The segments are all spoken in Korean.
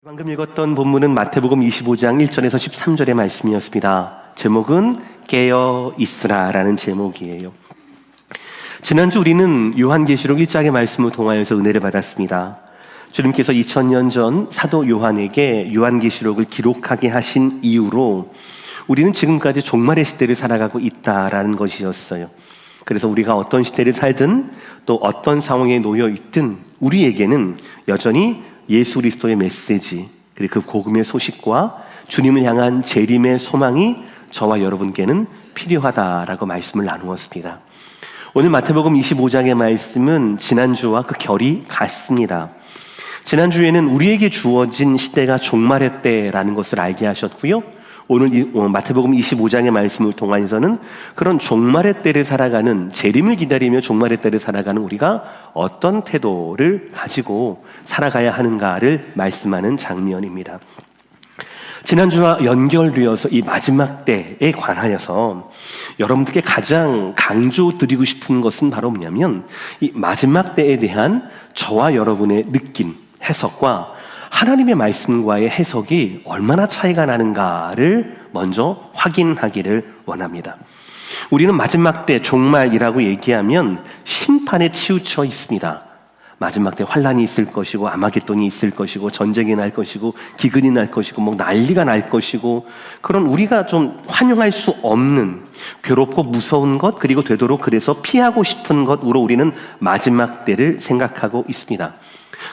방금 읽었던 본문은 마태복음 25장 1절에서 13절의 말씀이었습니다. 제목은 깨어 있으라라는 제목이에요. 지난주 우리는 요한계시록 1장의 말씀을 통하여서 은혜를 받았습니다. 주님께서 2000년 전 사도 요한에게 요한계시록을 기록하게 하신 이유로 우리는 지금까지 종말의 시대를 살아가고 있다라는 것이었어요. 그래서 우리가 어떤 시대를 살든 또 어떤 상황에 놓여 있든 우리에게는 여전히 예수 그리스도의 메시지, 그리고 그 복음의 소식과 주님을 향한 재림의 소망이 저와 여러분께는 필요하다라고 말씀을 나누었습니다. 오늘 마태복음 25장의 말씀은 지난주와 그 결이 같습니다. 지난주에는 우리에게 주어진 시대가 종말의 때라는 것을 알게 하셨고요. 오늘 마태복음 25장의 말씀을 통해서는 그런 종말의 때를 살아가는, 재림을 기다리며 종말의 때를 살아가는 우리가 어떤 태도를 가지고 살아가야 하는가를 말씀하는 장면입니다. 지난주와 연결되어서 이 마지막 때에 관하여서 여러분들께 가장 강조드리고 싶은 것은 바로 뭐냐면, 이 마지막 때에 대한 저와 여러분의 느낌, 해석과 하나님의 말씀과의 해석이 얼마나 차이가 나는가를 먼저 확인하기를 원합니다. 우리는 마지막 때, 종말이라고 얘기하면 심판에 치우쳐 있습니다. 마지막 때 환란이 있을 것이고, 아마겟돈이 있을 것이고, 전쟁이 날 것이고, 기근이 날 것이고, 뭐 난리가 날 것이고, 그런 우리가 좀 환영할 수 없는 괴롭고 무서운 것, 그리고 되도록 그래서 피하고 싶은 것으로 우리는 마지막 때를 생각하고 있습니다.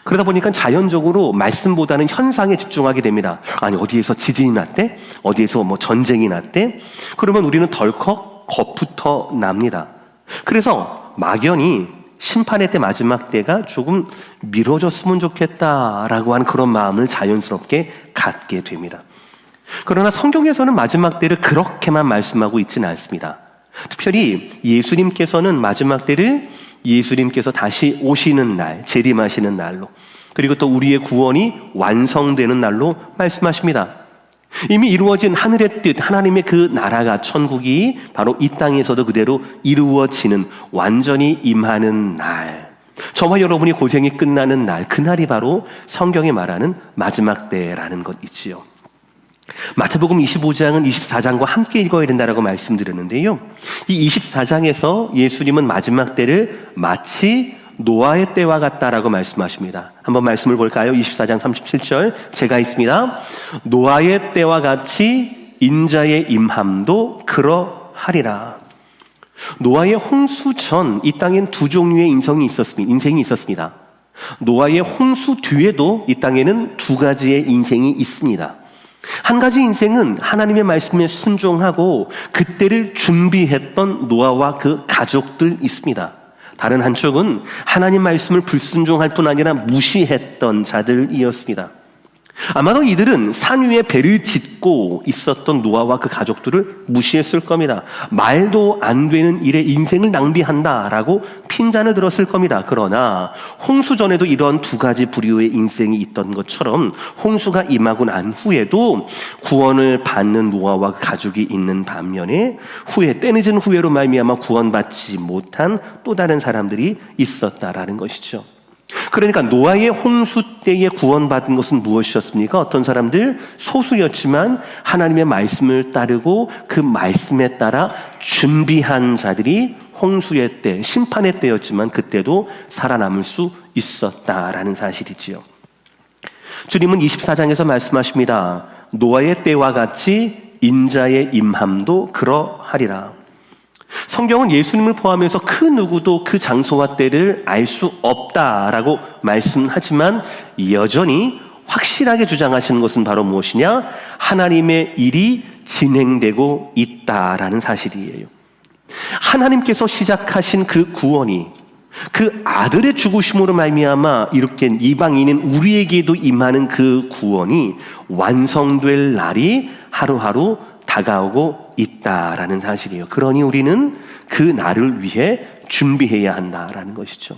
그러다 보니까 자연적으로 말씀보다는 현상에 집중하게 됩니다. 아니, 어디에서 지진이 났대? 어디에서 뭐 전쟁이 났대? 그러면 우리는 덜컥 겁부터 납니다. 그래서 막연히 심판의 때, 마지막 때가 조금 미뤄졌으면 좋겠다라고 하는 그런 마음을 자연스럽게 갖게 됩니다. 그러나 성경에서는 마지막 때를 그렇게만 말씀하고 있지는 않습니다. 특별히 예수님께서는 마지막 때를 예수님께서 다시 오시는 날, 재림하시는 날로, 그리고 또 우리의 구원이 완성되는 날로 말씀하십니다. 이미 이루어진 하늘의 뜻, 하나님의 그 나라가, 천국이 바로 이 땅에서도 그대로 이루어지는, 완전히 임하는 날, 저와 여러분이 고생이 끝나는 날, 그날이 바로 성경이 말하는 마지막 때라는 것이지요. 마태복음 25장은 24장과 함께 읽어야 된다고 말씀드렸는데요, 이 24장에서 예수님은 마지막 때를 마치 노아의 때와 같다라고 말씀하십니다. 한번 말씀을 볼까요? 24장 37절 제가 있습니다. 노아의 때와 같이 인자의 임함도 그러하리라. 노아의 홍수 전 이 땅엔 두 종류의 인생이 있었습니다. 노아의 홍수 뒤에도 이 땅에는 두 가지의 인생이 있습니다. 한 가지 인생은 하나님의 말씀에 순종하고 그때를 준비했던 노아와 그 가족들 있습니다. 다른 한쪽은 하나님 말씀을 불순종할 뿐 아니라 무시했던 자들이었습니다. 아마도 이들은 산 위에 배를 짓고 있었던 노아와 그 가족들을 무시했을 겁니다. 말도 안 되는 일에 인생을 낭비한다라고 핀잔을 들었을 겁니다. 그러나 홍수 전에도 이런 두 가지 부류의 인생이 있던 것처럼 홍수가 임하고 난 후에도 구원을 받는 노아와 그 가족이 있는 반면에 때늦은 후회로 말미암아 구원받지 못한 또 다른 사람들이 있었다라는 것이죠. 그러니까 노아의 홍수 때에 구원받은 것은 무엇이었습니까? 어떤 사람들, 소수였지만 하나님의 말씀을 따르고 그 말씀에 따라 준비한 자들이 홍수의 때, 심판의 때였지만 그때도 살아남을 수 있었다라는 사실이지요. 주님은 24장에서 말씀하십니다. 노아의 때와 같이 인자의 임함도 그러하리라. 성경은 예수님을 포함해서 그 누구도 그 장소와 때를 알 수 없다라고 말씀하지만 여전히 확실하게 주장하시는 것은 바로 무엇이냐? 하나님의 일이 진행되고 있다라는 사실이에요. 하나님께서 시작하신 그 구원이 그 아들의 죽으심으로 말미암아 이렇게 이방인인 우리에게도 임하는 그 구원이 완성될 날이 하루하루 다가오고 있다라는 사실이에요. 그러니 우리는 그 날을 위해 준비해야 한다라는 것이죠.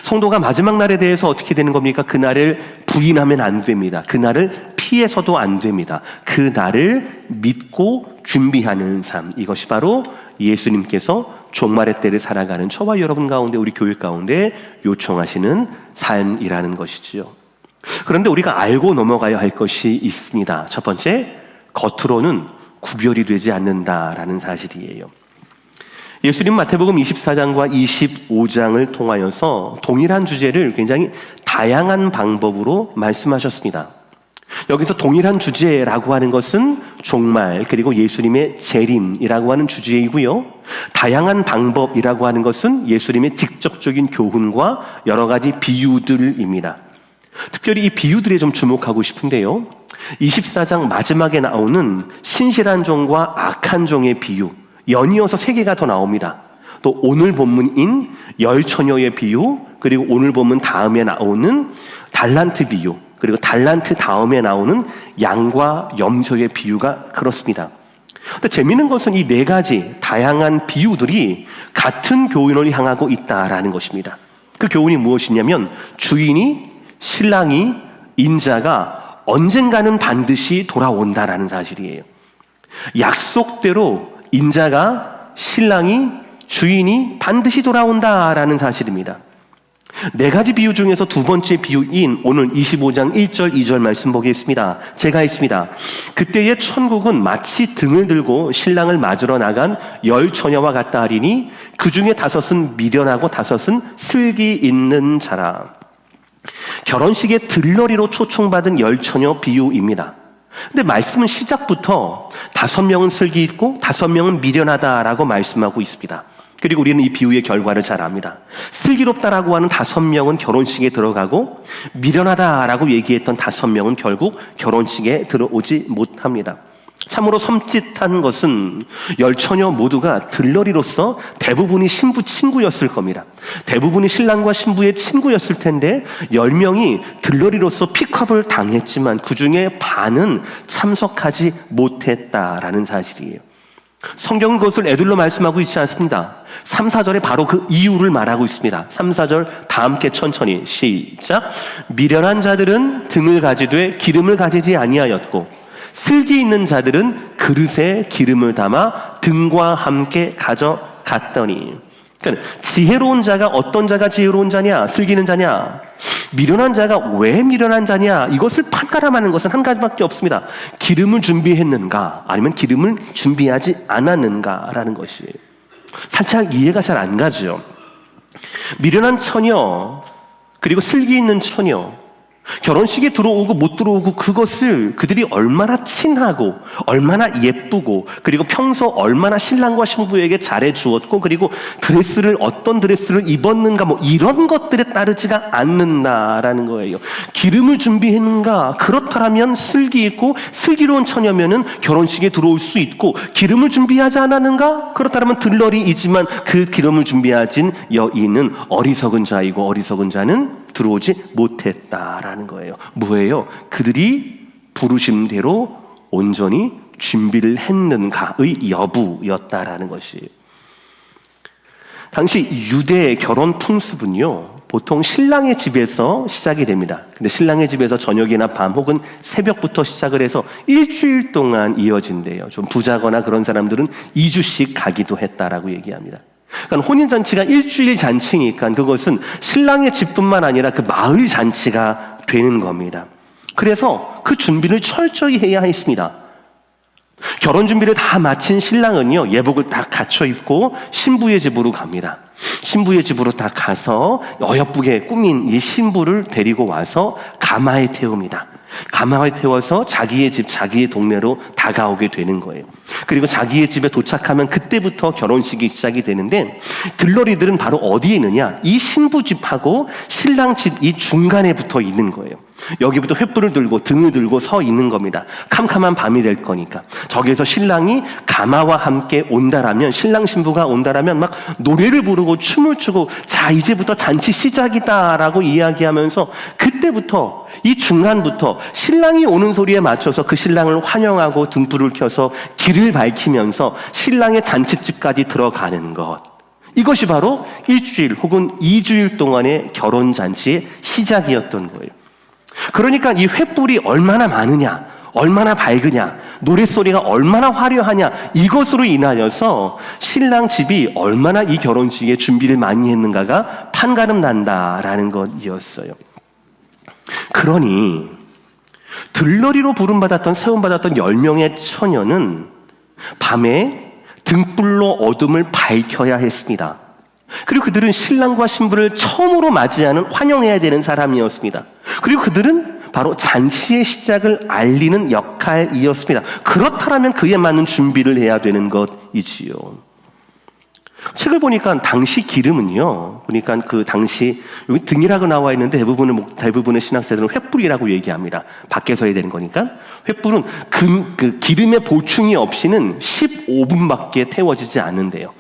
성도가 마지막 날에 대해서 어떻게 되는 겁니까? 그 날을 부인하면 안 됩니다. 그 날을 피해서도 안 됩니다. 그 날을 믿고 준비하는 삶, 이것이 바로 예수님께서 종말의 때를 살아가는 저와 여러분 가운데, 우리 교회 가운데 요청하시는 삶이라는 것이지요. 그런데 우리가 알고 넘어가야 할 것이 있습니다. 첫 번째, 겉으로는 구별이 되지 않는다라는 사실이에요. 예수님 마태복음 24장과 25장을 통하여서 동일한 주제를 굉장히 다양한 방법으로 말씀하셨습니다. 여기서 동일한 주제라고 하는 것은 종말 그리고 예수님의 재림이라고 하는 주제이고요. 다양한 방법이라고 하는 것은 예수님의 직접적인 교훈과 여러 가지 비유들입니다. 특별히 이 비유들에 좀 주목하고 싶은데요. 24장 마지막에 나오는 신실한 종과 악한 종의 비유, 연이어서 3개가 더 나옵니다. 또 오늘 본문인 열처녀의 비유, 그리고 오늘 본문 다음에 나오는 달란트 비유, 그리고 달란트 다음에 나오는 양과 염소의 비유가 그렇습니다. 근데 재미있는 것은 이 4가지 다양한 비유들이 같은 교훈을 향하고 있다라는 것입니다. 그 교훈이 무엇이냐면 주인이, 신랑이, 인자가 언젠가는 반드시 돌아온다라는 사실이에요. 약속대로 인자가, 신랑이, 주인이 반드시 돌아온다라는 사실입니다. 4가지 비유 중에서 2번째 비유인 오늘 25장 1절 2절 말씀 보겠습니다. 제가 했습니다. 그때의 천국은 마치 등을 들고 신랑을 맞으러 나간 10처녀와 같다 하리니 그 중에 5은 미련하고 5은 슬기 있는 자라. 결혼식의 들러리로 초청받은 10처녀 비유입니다. 근데 말씀은 시작부터 5명은 슬기 있고 5명은 미련하다라고 말씀하고 있습니다. 그리고 우리는 이 비유의 결과를 잘 압니다. 슬기롭다라고 하는 5명은 결혼식에 들어가고 미련하다라고 얘기했던 5명은 결국 결혼식에 들어오지 못합니다. 참으로 섬찟한 것은 10처녀 모두가 들러리로서 대부분이 신부 친구였을 겁니다. 대부분이 신랑과 신부의 친구였을 텐데 10명이 들러리로서 픽업을 당했지만 그 중에 반은 참석하지 못했다라는 사실이에요. 성경은 그것을 애들로 말씀하고 있지 않습니다. 3, 4절에 바로 그 이유를 말하고 있습니다. 3, 4절 다 함께 천천히 시작. 미련한 자들은 등을 가지되 기름을 가지지 아니하였고 슬기 있는 자들은 그릇에 기름을 담아 등과 함께 가져갔더니. 그러니까 지혜로운 자가 어떤 자가 지혜로운 자냐? 슬기 있는 자냐? 미련한 자가 왜 미련한 자냐? 이것을 판가름하는 것은 한 가지밖에 없습니다. 기름을 준비했는가? 아니면 기름을 준비하지 않았는가라는 것이에요. 살짝 이해가 잘 안 가죠. 미련한 처녀 그리고 슬기 있는 처녀, 결혼식에 들어오고 못 들어오고 그것을 그들이 얼마나 친하고 얼마나 예쁘고 그리고 평소 얼마나 신랑과 신부에게 잘해 주었고 그리고 어떤 드레스를 입었는가 뭐 이런 것들에 따르지가 않는다라는 거예요. 기름을 준비했는가? 그렇다면 슬기 있고 슬기로운 처녀면은 결혼식에 들어올 수 있고 기름을 준비하지 않았는가? 그렇다면 들러리이지만 그 기름을 준비하진 여인은 어리석은 자이고 어리석은 자는 들어오지 못했다라는 거예요. 뭐예요? 그들이 부르심대로 온전히 준비를 했는가의 여부였다라는 것이에요. 당시 유대 결혼 풍습은요, 보통 신랑의 집에서 시작이 됩니다. 근데 신랑의 집에서 저녁이나 밤 혹은 새벽부터 시작을 해서 일주일 동안 이어진대요. 좀 부자거나 그런 사람들은 2주씩 가기도 했다라고 얘기합니다. 그러니까 혼인잔치가 일주일 잔치니까 그것은 신랑의 집뿐만 아니라 그 마을 잔치가 되는 겁니다. 그래서 그 준비를 철저히 해야 했습니다. 결혼 준비를 다 마친 신랑은요, 예복을 딱 갖춰 입고 신부의 집으로 갑니다. 신부의 집으로 딱 가서 어여쁘게 꾸민 이 신부를 데리고 와서 가마에 태웁니다. 가마에 태워서 자기의 집, 자기의 동네로 다가오게 되는 거예요. 그리고 자기의 집에 도착하면 그때부터 결혼식이 시작이 되는데 들러리들은 바로 어디에 있느냐? 이 신부 집하고 신랑 집 이 중간에 붙어 있는 거예요. 여기부터 횃불을 들고 등을 들고 서 있는 겁니다. 캄캄한 밤이 될 거니까. 저기에서 신랑이 가마와 함께 온다라면, 신랑 신부가 온다라면 막 노래를 부르고 춤을 추고 자 이제부터 잔치 시작이다라고 이야기하면서 그때부터 이 중간부터 신랑이 오는 소리에 맞춰서 그 신랑을 환영하고 등불을 켜서 길을 밝히면서 신랑의 잔치집까지 들어가는 것. 이것이 바로 일주일 혹은 2주일 동안의 결혼잔치의 시작이었던 거예요. 그러니까 이 횃불이 얼마나 많으냐, 얼마나 밝으냐, 노랫소리가 얼마나 화려하냐, 이것으로 인하여서 신랑 집이 얼마나 이 결혼식에 준비를 많이 했는가가 판가름 난다라는 것이었어요. 그러니 들러리로 부름받았던 세움받았던 10명의 처녀는 밤에 등불로 어둠을 밝혀야 했습니다. 그리고 그들은 신랑과 신부를 처음으로 맞이하는 환영해야 되는 사람이었습니다. 그리고 그들은 바로 잔치의 시작을 알리는 역할이었습니다. 그렇다면 그에 맞는 준비를 해야 되는 것이지요. 책을 보니까 당시 기름은요, 보니까 그 당시 여기 등이라고 나와 있는데 대부분의 신학자들은 횃불이라고 얘기합니다. 밖에서 해야 되는 거니까. 횃불은 그 기름의 보충이 없이는 15분밖에 태워지지 않는데요.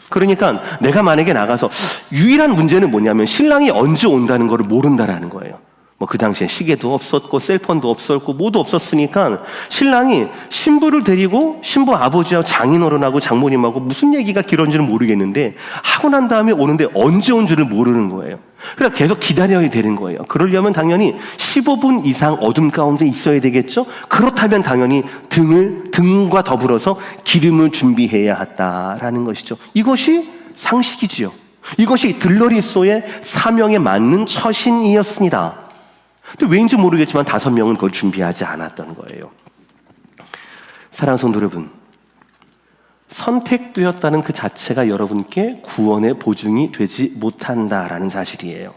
그러니까 내가 만약에 나가서 유일한 문제는 뭐냐면 신랑이 언제 온다는 걸 모른다라는 거예요. 뭐 그 당시에 시계도 없었고 셀폰도 없었고 모두 없었으니까 신랑이 신부를 데리고 신부 아버지하고 장인어른하고 장모님하고 무슨 얘기가 길었는지는 모르겠는데 하고 난 다음에 오는데 언제 온 줄을 모르는 거예요. 그러니까 계속 기다려야 되는 거예요. 그러려면 당연히 15분 이상 어둠 가운데 있어야 되겠죠. 그렇다면 당연히 등과 더불어서 기름을 준비해야 한다라는 것이죠. 이것이 상식이지요. 이것이 들러리소의 사명에 맞는 처신이었습니다. 근데 왜인지 모르겠지만 5명은 그걸 준비하지 않았던 거예요. 사랑하는 성도 여러분, 선택되었다는 그 자체가 여러분께 구원의 보증이 되지 못한다라는 사실이에요.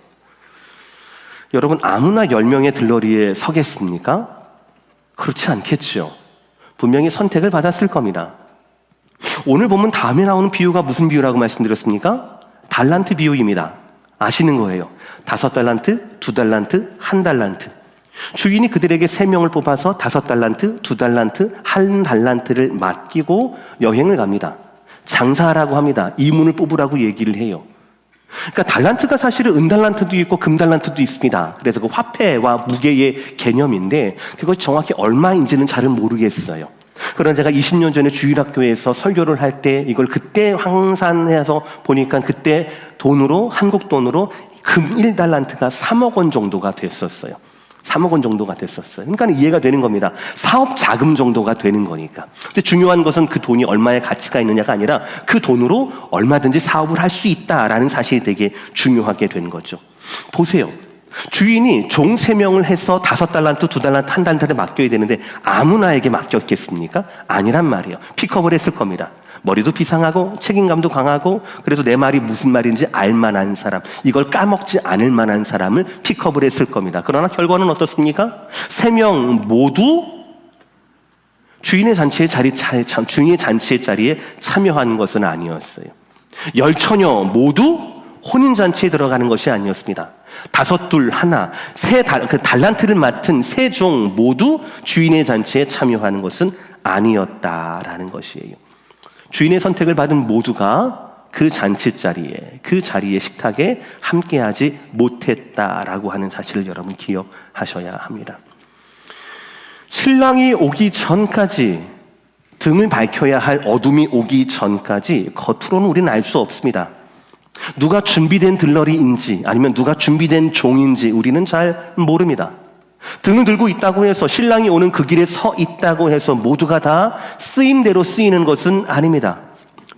여러분, 아무나 10명의 들러리에 서겠습니까? 그렇지 않겠죠. 분명히 선택을 받았을 겁니다. 오늘 보면 다음에 나오는 비유가 무슨 비유라고 말씀드렸습니까? 달란트 비유입니다. 아시는 거예요. 5달란트, 2달란트, 1달란트. 주인이 그들에게 3명을 뽑아서 5달란트, 2달란트, 1달란트를 맡기고 여행을 갑니다. 장사하라고 합니다. 이문을 뽑으라고 얘기를 해요. 그러니까 달란트가 사실은 은달란트도 있고 금달란트도 있습니다. 그래서 그 화폐와 무게의 개념인데 그것이 정확히 얼마인지는 잘은 모르겠어요. 그러나 제가 20년 전에 주일학교에서 설교를 할 때 이걸 그때 환산해서 보니까 그때 돈으로, 한국 돈으로 금 1달란트가 3억 원 정도가 됐었어요. 3억 원 정도가 됐었어요. 그러니까 이해가 되는 겁니다. 사업 자금 정도가 되는 거니까. 근데 중요한 것은 그 돈이 얼마의 가치가 있느냐가 아니라 그 돈으로 얼마든지 사업을 할 수 있다라는 사실이 되게 중요하게 되는 거죠. 보세요. 주인이 종 3명을 해서 5달란트, 2달란트, 1달란트를 맡겨야 되는데 아무나에게 맡겼겠습니까? 아니란 말이에요. 픽업을 했을 겁니다. 머리도 비상하고 책임감도 강하고 그래도 내 말이 무슨 말인지 알만한 사람, 이걸 까먹지 않을 만한 사람을 픽업을 했을 겁니다. 그러나 결과는 어떻습니까? 3명 모두 주인의 잔치의 자리에 참여한 것은 아니었어요. 10처녀 모두 혼인잔치에 들어가는 것이 아니었습니다. 5, 2, 1, 그 달란트를 맡은 3종 모두 주인의 잔치에 참여하는 것은 아니었다라는 것이에요. 주인의 선택을 받은 모두가 그 잔치 자리에, 그 자리의 식탁에 함께하지 못했다라고 하는 사실을 여러분 기억하셔야 합니다. 신랑이 오기 전까지, 등을 밝혀야 할 어둠이 오기 전까지 겉으로는 우리는 알 수 없습니다. 누가 준비된 들러리인지 아니면 누가 준비된 종인지 우리는 잘 모릅니다. 등을 들고 있다고 해서 신랑이 오는 그 길에 서 있다고 해서 모두가 다 쓰임대로 쓰이는 것은 아닙니다.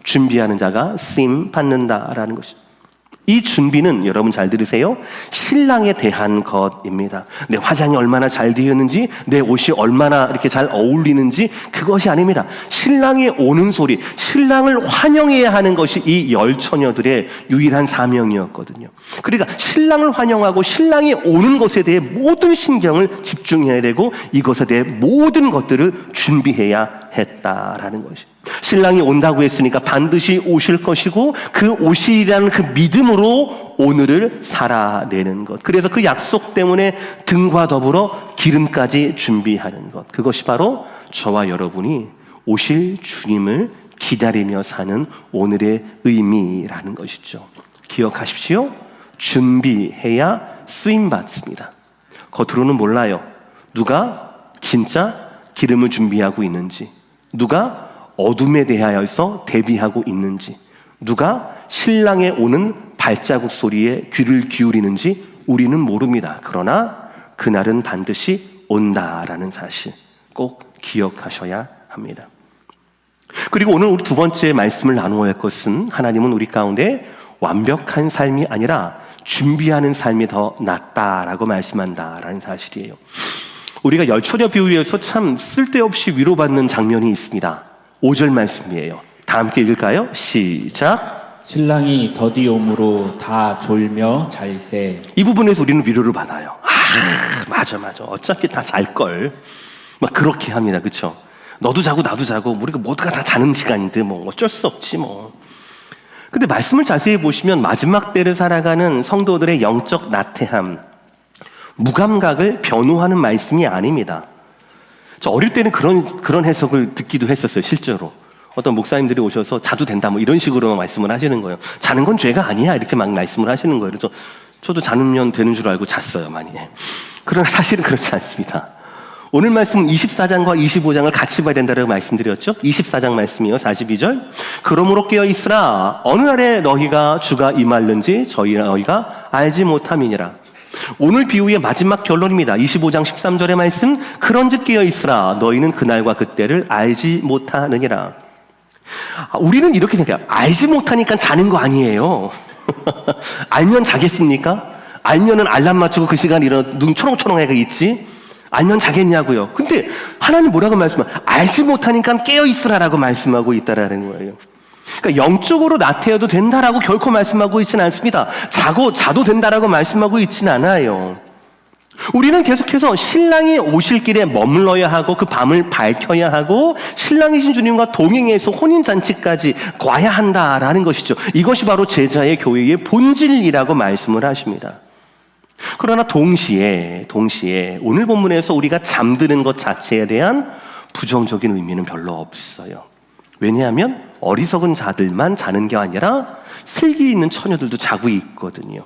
준비하는 자가 쓰임 받는다라는 것입니다. 이 준비는 여러분 잘 들으세요. 신랑에 대한 것입니다. 내 화장이 얼마나 잘 되었는지, 내 옷이 얼마나 이렇게 잘 어울리는지 그것이 아닙니다. 신랑이 오는 소리, 신랑을 환영해야 하는 것이 이 10처녀들의 유일한 사명이었거든요. 그러니까 신랑을 환영하고 신랑이 오는 것에 대해 모든 신경을 집중해야 되고 이것에 대해 모든 것들을 준비해야 했다라는 것입니다. 신랑이 온다고 했으니까 반드시 오실 것이고 그 오시리라는 그 믿음으로 오늘을 살아내는 것. 그래서 그 약속 때문에 등과 더불어 기름까지 준비하는 것. 그것이 바로 저와 여러분이 오실 주님을 기다리며 사는 오늘의 의미라는 것이죠. 기억하십시오. 준비해야 쓰임받습니다. 겉으로는 몰라요. 누가 진짜 기름을 준비하고 있는지, 누가 어둠에 대하여서 대비하고 있는지, 누가 신랑의 오는 발자국 소리에 귀를 기울이는지 우리는 모릅니다. 그러나 그날은 반드시 온다라는 사실 꼭 기억하셔야 합니다. 그리고 오늘 우리 두 번째 말씀을 나누어야 할 것은 하나님은 우리 가운데 완벽한 삶이 아니라 준비하는 삶이 더 낫다라고 말씀한다라는 사실이에요. 우리가 열처녀 비유에서 참 쓸데없이 위로받는 장면이 있습니다. 5절 말씀이에요. 다 함께 읽을까요? 시작. 신랑이 더디 오므로 다 졸며 잘세. 이 부분에서 우리는 위로를 받아요. 맞아. 어차피 다 잘걸. 막 그렇게 합니다. 그렇죠? 너도 자고 나도 자고 우리가 모두가 다 자는 시간인데 뭐 어쩔 수 없지 뭐. 근데 말씀을 자세히 보시면 마지막 때를 살아가는 성도들의 영적 나태함, 무감각을 변호하는 말씀이 아닙니다. 저 어릴 때는 그런 해석을 듣기도 했었어요. 실제로 어떤 목사님들이 오셔서 자도 된다 뭐 이런 식으로 말씀을 하시는 거예요. 자는 건 죄가 아니야 이렇게 막 말씀을 하시는 거예요. 그래서 저도 자면 되는 줄 알고 잤어요 많이. 그러나 사실은 그렇지 않습니다. 오늘 말씀은 24장과 25장을 같이 봐야 된다고 말씀드렸죠. 24장 말씀이요. 42절. 그러므로 깨어 있으라. 어느 날에 너희가 주가 임할는지 너희가 알지 못함이니라. 오늘 비유의 마지막 결론입니다. 25장 13절의 말씀. 그런즉 깨어 있으라. 너희는 그날과 그때를 알지 못하느니라. 우리는 이렇게 생각해요. 알지 못하니까 자는 거 아니에요. 알면 자겠습니까? 알면은 알람 맞추고 그 시간 일어나 눈 초롱초롱해가 있지. 알면 자겠냐고요. 근데 하나님 뭐라고 말씀하세요? 알지 못하니까 깨어있으라라고 말씀하고 있다라는 거예요. 그러니까 영적으로 나태해도 된다라고 결코 말씀하고 있지는 않습니다. 자도 된다라고 말씀하고 있지는 않아요. 우리는 계속해서 신랑이 오실 길에 머물러야 하고 그 밤을 밝혀야 하고 신랑이신 주님과 동행해서 혼인잔치까지 가야 한다라는 것이죠. 이것이 바로 제자의 교회의 본질이라고 말씀을 하십니다. 그러나 동시에 오늘 본문에서 우리가 잠드는 것 자체에 대한 부정적인 의미는 별로 없어요. 왜냐하면 어리석은 자들만 자는 게 아니라 슬기 있는 처녀들도 자고 있거든요.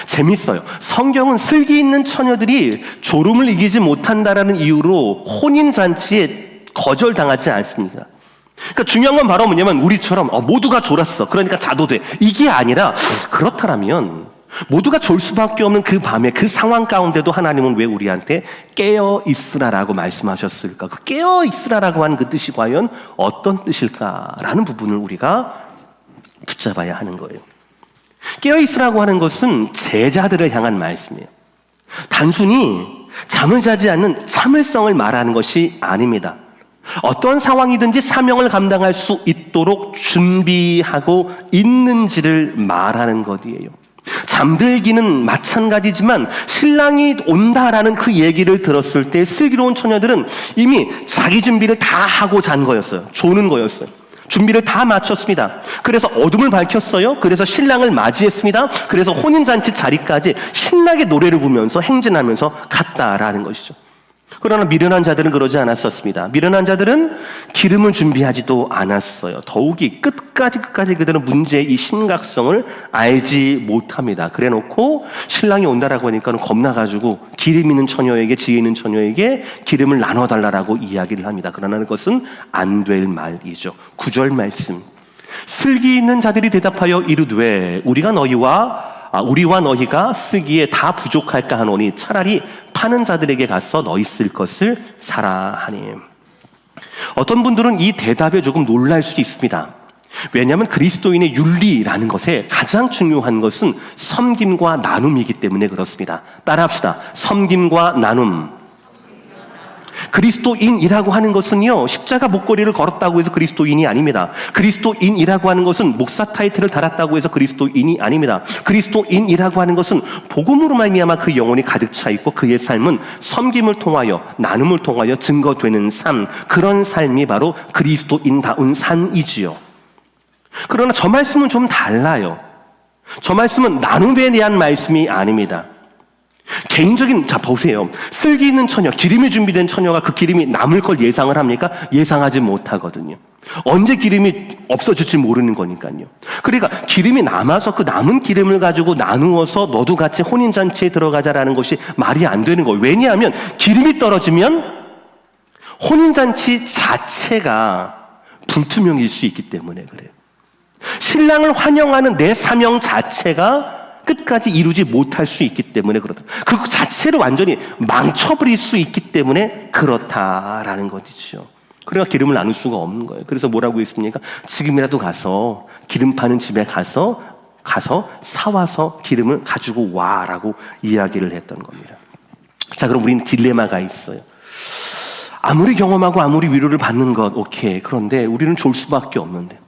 재밌어요. 성경은 슬기 있는 처녀들이 졸음을 이기지 못한다라는 이유로 혼인잔치에 거절당하지 않습니다. 그러니까 중요한 건 바로 뭐냐면 우리처럼 모두가 졸았어 그러니까 자도 돼 이게 아니라 그렇다면 모두가 졸 수밖에 없는 그 밤에 그 상황 가운데도 하나님은 왜 우리한테 깨어 있으라라고 말씀하셨을까? 그 깨어 있으라라고 하는 그 뜻이 과연 어떤 뜻일까라는 부분을 우리가 붙잡아야 하는 거예요. 깨어 있으라고 하는 것은 제자들을 향한 말씀이에요. 단순히 잠을 자지 않는 참을성을 말하는 것이 아닙니다. 어떤 상황이든지 사명을 감당할 수 있도록 준비하고 있는지를 말하는 것이에요. 잠들기는 마찬가지지만 신랑이 온다라는 그 얘기를 들었을 때 슬기로운 처녀들은 이미 자기 준비를 다 하고 잔 거였어요. 조는 거였어요. 준비를 다 마쳤습니다. 그래서 어둠을 밝혔어요. 그래서 신랑을 맞이했습니다. 그래서 혼인잔치 자리까지 신나게 노래를 부르면서 행진하면서 갔다라는 것이죠. 그러나 미련한 자들은 그러지 않았었습니다. 미련한 자들은 기름을 준비하지도 않았어요. 더욱이 끝까지 그들은 문제의 이 심각성을 알지 못합니다. 그래놓고 신랑이 온다라고 하니까 겁나가지고 기름 있는 처녀에게 지혜 있는 처녀에게 기름을 나눠달라고 이야기를 합니다. 그러나 그것은 안 될 말이죠. 9절 말씀. 슬기 있는 자들이 대답하여 이르되 우리와 너희가 쓰기에 다 부족할까 하노니 차라리 파는 자들에게 가서 너희 쓸 것을 사라 하니. 어떤 분들은 이 대답에 조금 놀랄 수 있습니다. 왜냐하면 그리스도인의 윤리라는 것에 가장 중요한 것은 섬김과 나눔이기 때문에 그렇습니다. 따라합시다. 섬김과 나눔. 그리스도인이라고 하는 것은요, 십자가 목걸이를 걸었다고 해서 그리스도인이 아닙니다. 그리스도인이라고 하는 것은 목사 타이틀을 달았다고 해서 그리스도인이 아닙니다. 그리스도인이라고 하는 것은 복음으로 말미암아 그 영혼이 가득 차 있고 그의 삶은 섬김을 통하여 나눔을 통하여 증거되는 삶, 그런 삶이 바로 그리스도인다운 삶이지요. 그러나 저 말씀은 좀 달라요. 저 말씀은 나눔에 대한 말씀이 아닙니다. 개인적인, 보세요. 슬기 있는 처녀, 기름이 준비된 처녀가 그 기름이 남을 걸 예상을 합니까? 예상하지 못하거든요. 언제 기름이 없어질지 모르는 거니까요. 그러니까 기름이 남아서 그 남은 기름을 가지고 나누어서 너도 같이 혼인잔치에 들어가자라는 것이 말이 안 되는 거예요. 왜냐하면 기름이 떨어지면 혼인잔치 자체가 불투명일 수 있기 때문에 그래요. 신랑을 환영하는 내 사명 자체가 끝까지 이루지 못할 수 있기 때문에 그렇다. 그 자체를 완전히 망쳐버릴 수 있기 때문에 그렇다라는 것이죠. 그러니까 기름을 나눌 수가 없는 거예요. 그래서 뭐라고 했습니까? 지금이라도 가서 기름 파는 집에 가서 가서 사와서 기름을 가지고 와라고 이야기를 했던 겁니다. 자, 그럼 우린 딜레마가 있어요. 아무리 경험하고 아무리 위로를 받는 것 오케이. 그런데 우리는 졸 수밖에 없는데,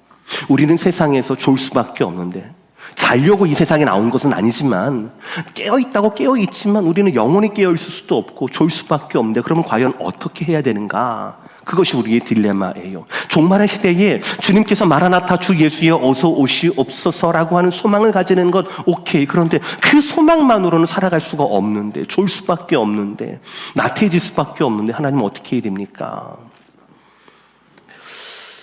우리는 세상에서 졸 수밖에 없는데, 자려고 이 세상에 나온 것은 아니지만 깨어있다고 깨어있지만 우리는 영원히 깨어있을 수도 없고 졸 수밖에 없는데, 그러면 과연 어떻게 해야 되는가? 그것이 우리의 딜레마예요. 종말의 시대에 주님께서 마라나타 주 예수여 어서 오시옵소서라고 하는 소망을 가지는 것 오케이. 그런데 그 소망만으로는 살아갈 수가 없는데, 졸 수밖에 없는데, 나태해질 수밖에 없는데 하나님 어떻게 해야 됩니까?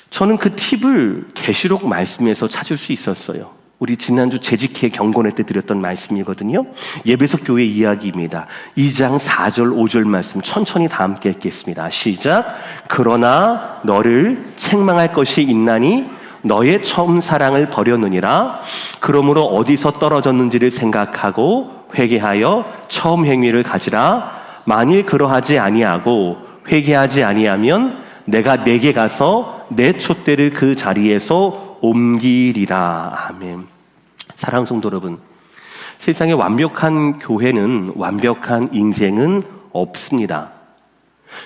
저는 그 팁을 계시록 말씀에서 찾을 수 있었어요. 우리 지난주 재직회 경건회 때 드렸던 말씀이거든요. 예배소 교회 이야기입니다. 2장 4절 5절 말씀 천천히 다 함께 읽겠습니다. 시작. 그러나 너를 책망할 것이 있나니 너의 처음 사랑을 버렸느니라. 그러므로 어디서 떨어졌는지를 생각하고 회개하여 처음 행위를 가지라. 만일 그러하지 아니하고 회개하지 아니하면 내가 내게 가서 내 촛대를 그 자리에서 옮기리라. 아멘. 사랑하는 성도 여러분, 세상에 완벽한 교회는, 완벽한 인생은 없습니다.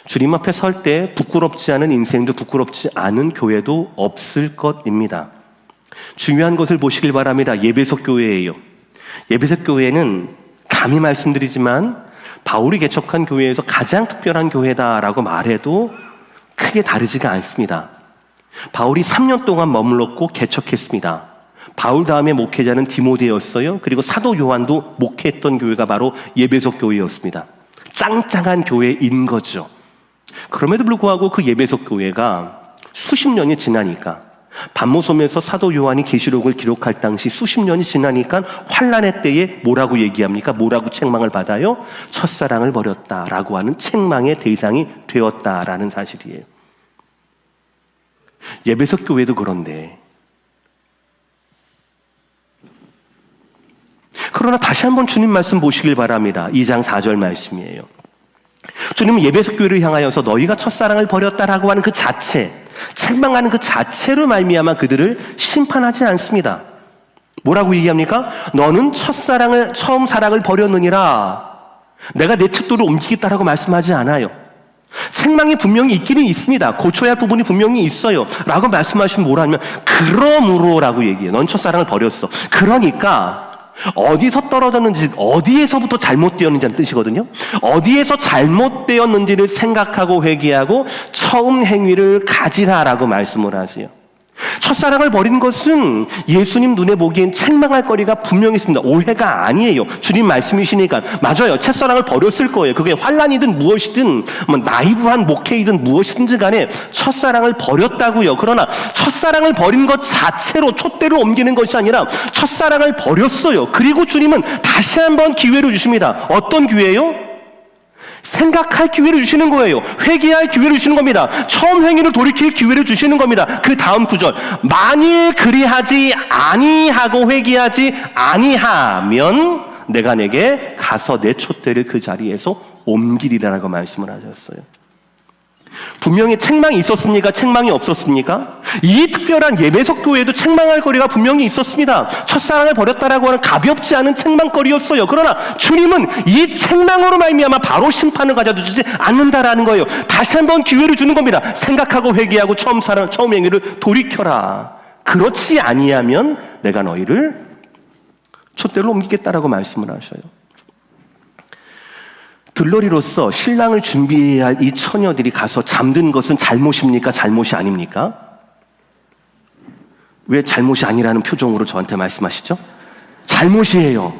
주님 앞에 설 때 부끄럽지 않은 인생도 부끄럽지 않은 교회도 없을 것입니다. 중요한 것을 보시길 바랍니다. 예배소 교회예요. 예배소 교회는 감히 말씀드리지만 바울이 개척한 교회에서 가장 특별한 교회다라고 말해도 크게 다르지가 않습니다. 바울이 3년 동안 머물렀고 개척했습니다. 바울 다음에 목회자는 디모데였어요. 그리고 사도 요한도 목회했던 교회가 바로 예배소 교회였습니다. 짱짱한 교회인 거죠. 그럼에도 불구하고 그 예배소 교회가 수십 년이 지나니까, 반모섬에서 사도 요한이 계시록을 기록할 당시 수십 년이 지나니까 환난의 때에 뭐라고 얘기합니까? 뭐라고 책망을 받아요? 첫사랑을 버렸다라고 하는 책망의 대상이 되었다라는 사실이에요. 예배소 교회도 그런데, 그러나 다시 한번 주님 말씀 보시길 바랍니다. 2장 4절 말씀이에요. 주님은 예배소 교회를 향하여서 너희가 첫사랑을 버렸다라고 하는 그 자체, 책망하는 그 자체로 말미암아 그들을 심판하지 않습니다. 뭐라고 얘기합니까? 너는 처음 사랑을 버렸느니라. 내가 내 촛대를 옮기겠다라고 말씀하지 않아요. 책망이 분명히 있기는 있습니다. 고쳐야 할 부분이 분명히 있어요. 라고 말씀하시면 뭐라 하면, 그러므로 라고 얘기해요. 넌 첫사랑을 버렸어. 그러니까 어디서 떨어졌는지, 어디에서부터 잘못되었는지라는 뜻이거든요. 어디에서 잘못되었는지를 생각하고 회개하고 처음 행위를 가지라라고 말씀을 하세요. 첫사랑을 버린 것은 예수님 눈에 보기엔 책망할 거리가 분명히 있습니다. 오해가 아니에요. 주님 말씀이시니까. 맞아요. 첫사랑을 버렸을 거예요. 그게 환난이든 무엇이든, 나이브한 목회이든 무엇이든지 간에 첫사랑을 버렸다고요. 그러나 첫사랑을 버린 것 자체로 촛대를 옮기는 것이 아니라 첫사랑을 버렸어요. 그리고 주님은 다시 한번 기회를 주십니다. 어떤 기회예요? 생각할 기회를 주시는 거예요. 회개할 기회를 주시는 겁니다. 처음 행위를 돌이킬 기회를 주시는 겁니다. 그 다음 구절, 만일 그리하지 아니하고 회개하지 아니하면 내가 내게 가서 내 촛대를 그 자리에서 옮기리라라고 말씀을 하셨어요. 분명히 책망이 있었습니까? 책망이 없었습니까? 이 특별한 예배소 교회에도 책망할 거리가 분명히 있었습니다. 첫사랑을 버렸다라고 하는 가볍지 않은 책망거리였어요. 그러나 주님은 이 책망으로 말미암아 바로 심판을 가져주지 않는다라는 거예요. 다시 한번 기회를 주는 겁니다. 생각하고 회개하고 처음 행위를 돌이켜라. 그렇지 아니하면 내가 너희를 촛대로 옮기겠다라고 말씀을 하셔요. 들러리로서 신랑을 준비해야 할 이 처녀들이 가서 잠든 것은 잘못입니까? 잘못이 아닙니까? 왜 잘못이 아니라는 표정으로 저한테 말씀하시죠? 잘못이에요.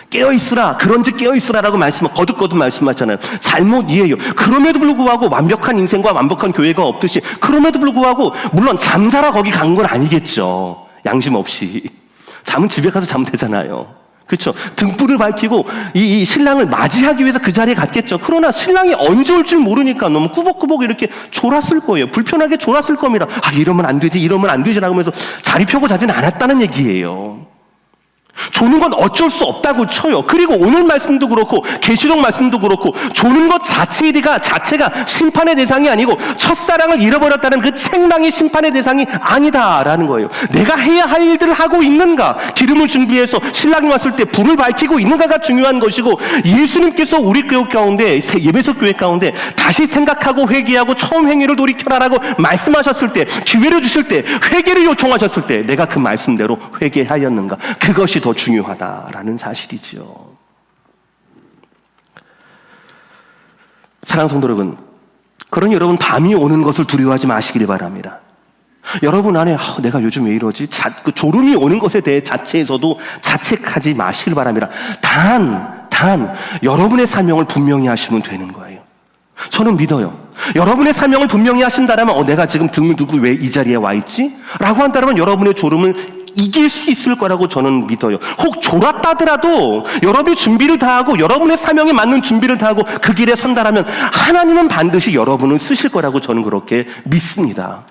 깨어있으라. 그런즉 깨어있으라라고 거듭거듭 말씀하잖아요. 잘못이에요. 그럼에도 불구하고 완벽한 인생과 완벽한 교회가 없듯이, 그럼에도 불구하고 물론 잠자라 거기 간 건 아니겠죠. 양심 없이. 잠은 집에 가서 자면 되잖아요. 그렇죠. 등불을 밝히고 이 신랑을 맞이하기 위해서 그 자리에 갔겠죠. 그러나 신랑이 언제 올 줄 모르니까 너무 꾸벅꾸벅 이렇게 졸았을 거예요. 불편하게 졸았을 겁니다. 이러면 안 되지, 이러면 안 되지라고 하면서 자리 펴고 자지는 않았다는 얘기예요. 조는 건 어쩔 수 없다고 쳐요. 그리고 오늘 말씀도 그렇고 계시록 말씀도 그렇고 조는 것 자체가 심판의 대상이 아니고 첫사랑을 잃어버렸다는 그 책망이 심판의 대상이 아니다라는 거예요. 내가 해야 할 일들을 하고 있는가, 기름을 준비해서 신랑이 왔을 때 불을 밝히고 있는가가 중요한 것이고, 예수님께서 우리 교회 가운데, 예배석 교회 가운데 다시 생각하고 회개하고 처음 행위를 돌이켜라라고 말씀하셨을 때, 기회를 주실 때, 회개를 요청하셨을 때 내가 그 말씀대로 회개하였는가, 그것이 더 중요하다라는 사실이지요. 사랑하는 성도 여러분, 그러니 여러분 밤이 오는 것을 두려워하지 마시길 바랍니다. 여러분 안에 내가 요즘 왜 이러지? 그 졸음이 오는 것에 대해 자체에서도 자책하지 마시길 바랍니다. 단 여러분의 사명을 분명히 하시면 되는 거예요. 저는 믿어요. 여러분의 사명을 분명히 하신다면 내가 지금 등을 두고 왜 이 자리에 와 있지? 라고 한다면 여러분의 졸음을 이길 수 있을 거라고 저는 믿어요. 혹 졸았다더라도 여러분이 준비를 다하고 여러분의 사명에 맞는 준비를 다하고 그 길에 선다라면 하나님은 반드시 여러분을 쓰실 거라고 저는 그렇게 믿습니다.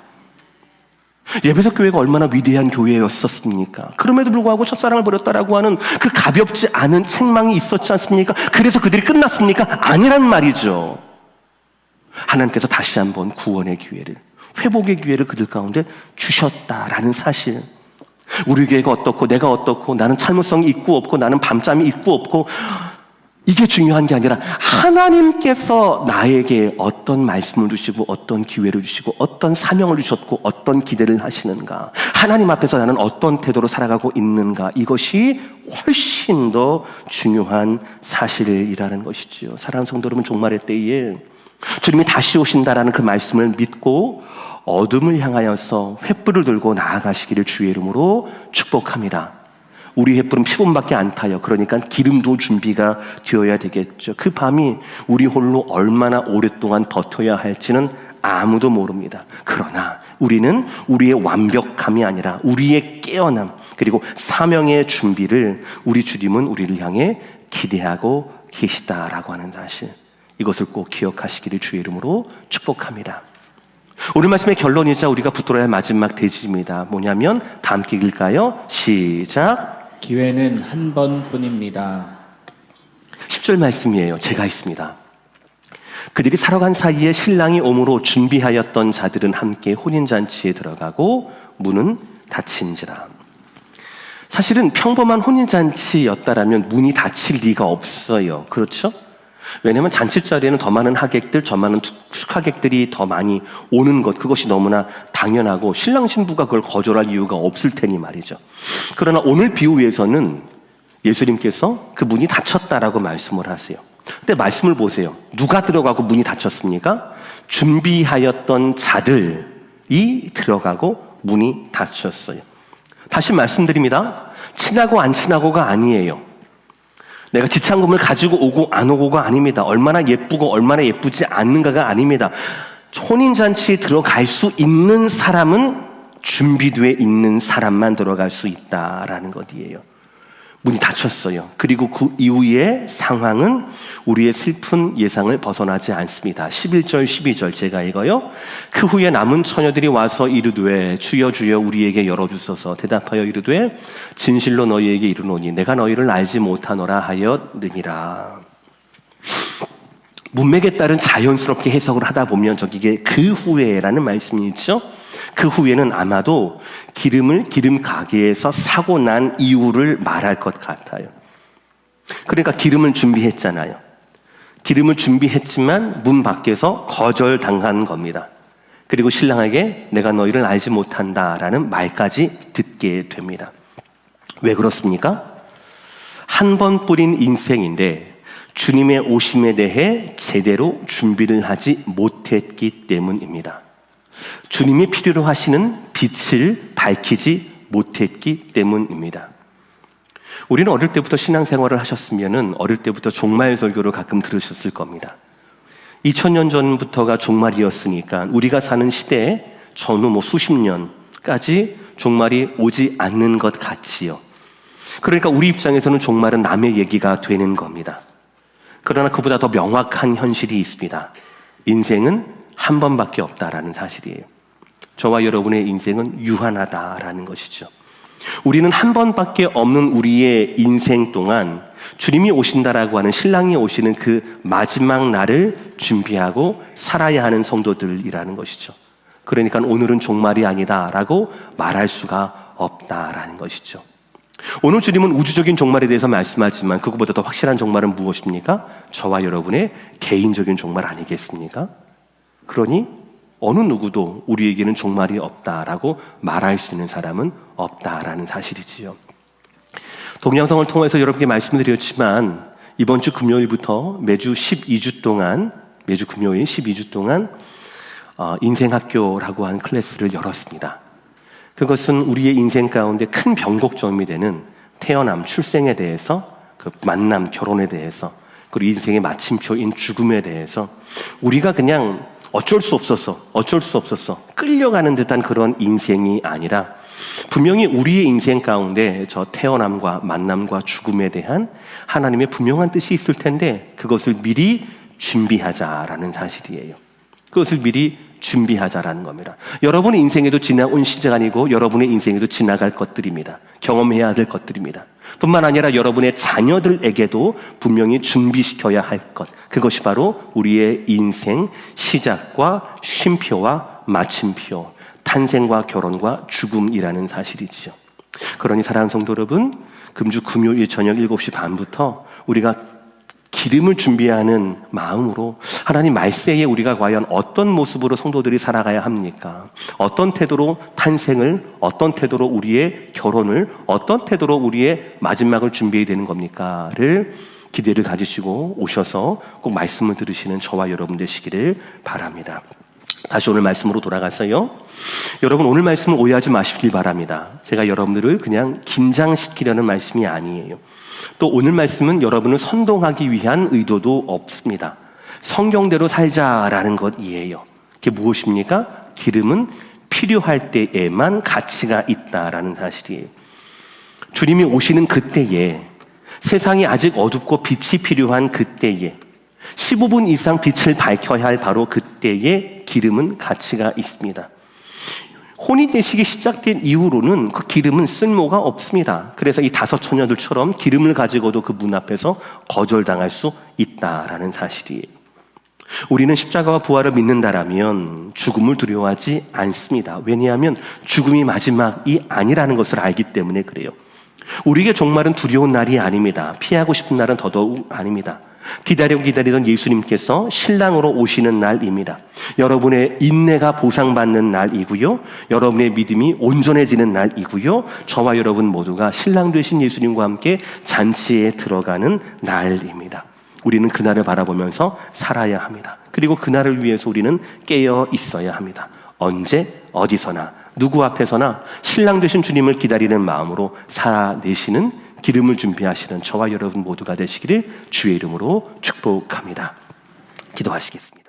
예배석 교회가 얼마나 위대한 교회였었습니까? 그럼에도 불구하고 첫사랑을 버렸다라고 하는 그 가볍지 않은 책망이 있었지 않습니까? 그래서 그들이 끝났습니까? 아니란 말이죠. 하나님께서 다시 한번 구원의 기회를, 회복의 기회를 그들 가운데 주셨다라는 사실. 우리 교회가 어떻고 내가 어떻고 나는 참을성이 있고 없고 나는 밤잠이 있고 없고 이게 중요한 게 아니라 하나님께서 나에게 어떤 말씀을 주시고 어떤 기회를 주시고 어떤 사명을 주셨고 어떤 기대를 하시는가, 하나님 앞에서 나는 어떤 태도로 살아가고 있는가, 이것이 훨씬 더 중요한 사실이라는 것이지요. 사랑하는 성도 여러분, 종말의 때에 주님이 다시 오신다라는 그 말씀을 믿고 어둠을 향하여서 횃불을 들고 나아가시기를 주의 이름으로 축복합니다. 우리 횃불은 피분밖에 안 타요. 그러니까 기름도 준비가 되어야 되겠죠. 그 밤이 우리 홀로 얼마나 오랫동안 버텨야 할지는 아무도 모릅니다. 그러나 우리는 우리의 완벽함이 아니라 우리의 깨어남, 그리고 사명의 준비를 우리 주님은 우리를 향해 기대하고 계시다라고 하는 사실, 이것을 꼭 기억하시기를 주의 이름으로 축복합니다. 오늘 말씀의 결론이자 우리가 붙들어야 할 마지막 대지입니다. 뭐냐면 다 함께 읽을까요? 시작. 기회는 한 번뿐입니다. 10절 말씀이에요. 제가 있습니다. 그들이 살아간 사이에 신랑이 오므로 준비하였던 자들은 함께 혼인잔치에 들어가고 문은 닫힌지라. 사실은 평범한 혼인잔치였다라면 문이 닫힐 리가 없어요. 그렇죠? 왜냐하면 잔치 자리에는 더 많은 하객들, 더 많은 축하객들이 더 많이 오는 것, 그것이 너무나 당연하고 신랑 신부가 그걸 거절할 이유가 없을 테니 말이죠. 그러나 오늘 비유에서는 예수님께서 그 문이 닫혔다라고 말씀을 하세요. 근데 말씀을 보세요. 누가 들어가고 문이 닫혔습니까? 준비하였던 자들이 들어가고 문이 닫혔어요. 다시 말씀드립니다. 친하고 안 친하고가 아니에요. 내가 지창금을 가지고 오고 안 오고가 아닙니다. 얼마나 예쁘고 얼마나 예쁘지 않는가가 아닙니다. 혼인잔치에 들어갈 수 있는 사람은 준비되어 있는 사람만 들어갈 수 있다라는 것이에요. 문이 닫혔어요. 그리고 그 이후의 상황은 우리의 슬픈 예상을 벗어나지 않습니다. 11절 12절 제가 읽어요. 그 후에 남은 처녀들이 와서 이르되 주여 주여 우리에게 열어주소서. 대답하여 이르되 진실로 너희에게 이르노니 내가 너희를 알지 못하노라 하였느니라. 문맥에 따른 자연스럽게 해석을 하다 보면 저기게 그 후에라는 말씀이 있죠. 그 후에는 아마도 기름 가게에서 사고 난 이유를 말할 것 같아요. 그러니까 기름을 준비했잖아요. 기름을 준비했지만 문 밖에서 거절당한 겁니다. 그리고 신랑에게 내가 너희를 알지 못한다라는 말까지 듣게 됩니다. 왜 그렇습니까? 한 번 뿌린 인생인데 주님의 오심에 대해 제대로 준비를 하지 못했기 때문입니다. 주님이 필요로 하시는 빛을 밝히지 못했기 때문입니다. 우리는 어릴 때부터 신앙생활을 하셨으면 어릴 때부터 종말 설교를 가끔 들으셨을 겁니다. 2000년 전부터가 종말이었으니까 우리가 사는 시대에 전후 수십 년까지 종말이 오지 않는 것 같지요. 그러니까 우리 입장에서는 종말은 남의 얘기가 되는 겁니다. 그러나 그보다 더 명확한 현실이 있습니다. 인생은 한 번밖에 없다라는 사실이에요. 저와 여러분의 인생은 유한하다라는 것이죠. 우리는 한 번밖에 없는 우리의 인생 동안 주님이 오신다라고 하는 신랑이 오시는 그 마지막 날을 준비하고 살아야 하는 성도들이라는 것이죠. 그러니까 오늘은 종말이 아니다라고 말할 수가 없다라는 것이죠. 오늘 주님은 우주적인 종말에 대해서 말씀하지만 그것보다 더 확실한 종말은 무엇입니까? 저와 여러분의 개인적인 종말 아니겠습니까? 그러니 어느 누구도 우리에게는 종말이 없다라고 말할 수 있는 사람은 없다라는 사실이지요. 동양성을 통해서 여러분께 말씀을 드렸지만 이번 주 금요일부터 매주 12주 동안 매주 금요일 12주 동안 인생학교라고 하는 클래스를 열었습니다. 그것은 우리의 인생 가운데 큰 변곡점이 되는 태어남, 출생에 대해서, 그 만남, 결혼에 대해서, 그리고 인생의 마침표인 죽음에 대해서 우리가 그냥 어쩔 수 없었어 끌려가는 듯한 그런 인생이 아니라 분명히 우리의 인생 가운데 저 태어남과 만남과 죽음에 대한 하나님의 분명한 뜻이 있을 텐데 그것을 미리 준비하자라는 사실이에요. 그것을 미리 준비하자라는 겁니다. 여러분의 인생에도 지나온 시간이고 여러분의 인생에도 지나갈 것들입니다. 경험해야 될 것들입니다. 뿐만 아니라 여러분의 자녀들에게도 분명히 준비시켜야 할 것, 그것이 바로 우리의 인생 시작과 쉼표와 마침표, 탄생과 결혼과 죽음이라는 사실이지요. 그러니 사랑하는 성도 여러분, 금주 금요일 저녁 7시 반부터 우리가 기름을 준비하는 마음으로 하나님 말세에 우리가 과연 어떤 모습으로 성도들이 살아가야 합니까? 어떤 태도로 탄생을, 어떤 태도로 우리의 결혼을, 어떤 태도로 우리의 마지막을 준비해야 되는 겁니까? 를 기대를 가지시고 오셔서 꼭 말씀을 들으시는 저와 여러분 되시기를 바랍니다. 다시 오늘 말씀으로 돌아가서요. 여러분 오늘 말씀을 오해하지 마시길 바랍니다. 제가 여러분들을 그냥 긴장시키려는 말씀이 아니에요. 또 오늘 말씀은 여러분을 선동하기 위한 의도도 없습니다. 성경대로 살자라는 것이에요. 그게 무엇입니까? 기름은 필요할 때에만 가치가 있다라는 사실이에요. 주님이 오시는 그때에, 세상이 아직 어둡고 빛이 필요한 그때에, 15분 이상 빛을 밝혀야 할 바로 그때에 기름은 가치가 있습니다. 혼인대식이 시작된 이후로는 그 기름은 쓸모가 없습니다. 그래서 이 5 처녀들처럼 기름을 가지고도 그 문 앞에서 거절당할 수 있다라는 사실이에요. 우리는 십자가와 부활을 믿는다라면 죽음을 두려워하지 않습니다. 왜냐하면 죽음이 마지막이 아니라는 것을 알기 때문에 그래요. 우리에게 종말은 두려운 날이 아닙니다. 피하고 싶은 날은 더더욱 아닙니다. 기다리던 예수님께서 신랑으로 오시는 날입니다. 여러분의 인내가 보상받는 날이고요, 여러분의 믿음이 온전해지는 날이고요, 저와 여러분 모두가 신랑 되신 예수님과 함께 잔치에 들어가는 날입니다. 우리는 그날을 바라보면서 살아야 합니다. 그리고 그날을 위해서 우리는 깨어 있어야 합니다. 언제 어디서나 누구 앞에서나 신랑 되신 주님을 기다리는 마음으로 살아내시는, 기름을 준비하시는 저와 여러분 모두가 되시기를 주의 이름으로 축복합니다. 기도하시겠습니다.